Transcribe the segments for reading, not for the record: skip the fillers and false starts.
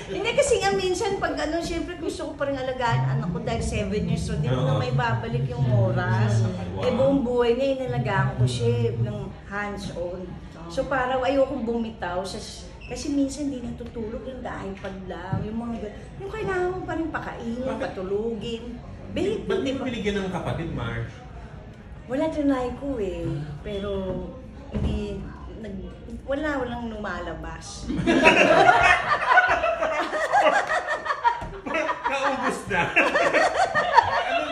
Hindi kasi nga minsan pag ano, syempre gusto ko pa rin alagaan anak ko dahil 7 years old, hindi mo na may babalik yung oras. Eh buong buhay niya inalagaan ko siya ng hands-on. So parang ayokong bumitaw kasi minsan hindi natutulog yung dahil lang, yung mga yung kailangan mo pa rin pakainin, patulugin. Ba't di mo binigyan ng kapatid, Marge? Wala trinay ko eh, pero hindi, walang lumalabas. Naubos na.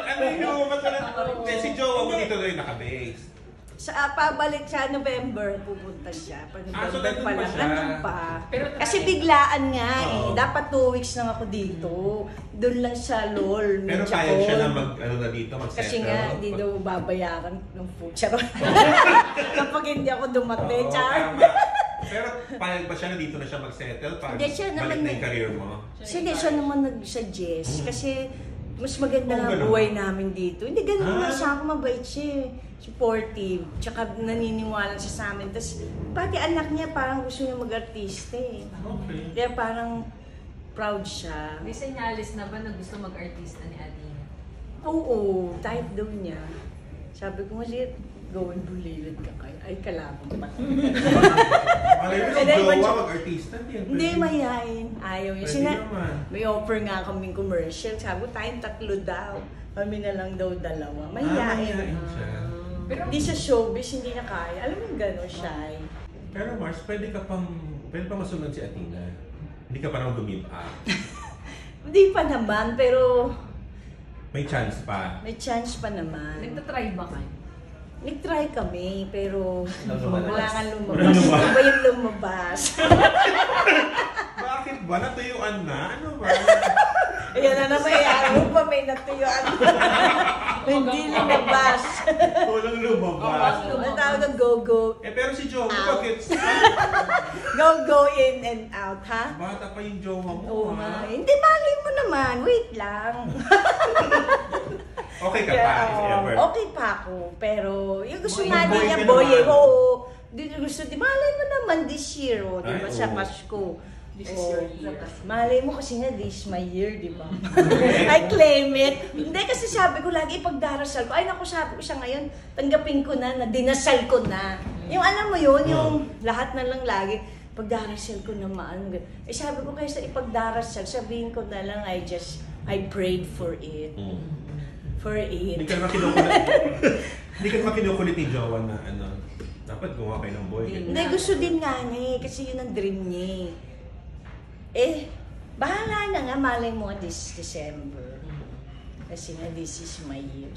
Ano yung si Jowa mo dito rin naka-base? Pabalik siya November, pupunta siya. Pag November pa lang, nandun pa. Kasi biglaan nga eh. Dapat 2 weeks lang ako dito. Doon lang sa LOL. Pero kaya siya na mag-settle? Kasi nga, hindi daw babayaran ng food. Kapag hindi ako dumating. Pero payag ba siya na dito na siya mag-settle? Hindi siya balik naman na yung career mo? Siya naman nag-suggest. Kasi mas maganda nga buhay namin dito. Hindi ganun naman siya ako, mabait siya. Supportive. Tsaka naniniwala siya sa amin. Tapos pati anak niya parang gusto niya mag-artista eh. Okay. Kaya parang proud siya. May senyalis na ba na gusto mag-artista ni Athena? Oo, type daw niya. Sabi ko kasi, gawin bulilit ka kayo. Ay, kalaban pa. Malay mo yung jowa mag-artista. Hindi, mayayain. Ayaw niya. May offer nga kaming commercial. Sabi ko, tayong 3 daw. Kami na lang daw 2. Mayayain. Siya. Pero hindi sa showbiz, hindi na kaya. Alam mo yung gano'n, shy. Pero Mars, pwede pa masunod si Athena. Hindi ka pa nang give up. Hindi pa naman, pero May chance pa. may chance pa naman. nagtatry ba kayo? Nag-try kami, pero wala nga lumabas. Wala lumabas. Ano ba yung lumabas? Bakit ba? Natuyuan na? Ano ba? Ayan na naman, ano pa may natuyuan. Hindi lumabas. Walang lumabas. Ang tawag ng go-go. Pero si Jowa mo, bakit? Go-go in and out, ha? Bata pa yung Jowa mo, Oo nga. Hindi, malay mo naman. Wait lang. Okay ka pa, if ever. Okay pa ako. Pero yung gusto Boy, nga boy niya, ka boy, naman. oo. Gusto, malay mo naman this year, di ba? Ay, Sa oo. Pasko. This is your year. Malay mo kasi nga, this is my year, di ba? I claim it. Hindi, kasi sabi ko lagi, pagdarasal ko, ay naku, sabi ko siya ngayon, tanggapin ko na dinasal ko na. Yung alam mo yun, yung lahat na lang lagi, pagdarasal ko na maano. Eh sabi ko kaysa ipagdarasal, sabihin ko na lang, I prayed for it. For it. Hindi ka naman kinukulit. Hindi ka naman kinukulit ni Jowa na ano, dapat gumawa kayo ng boy. Hindi, gusto din nga niya eh, kasi yun ang dream niya eh. Eh, bahala na nga, malay mo this December. Kasi nga, this is my year.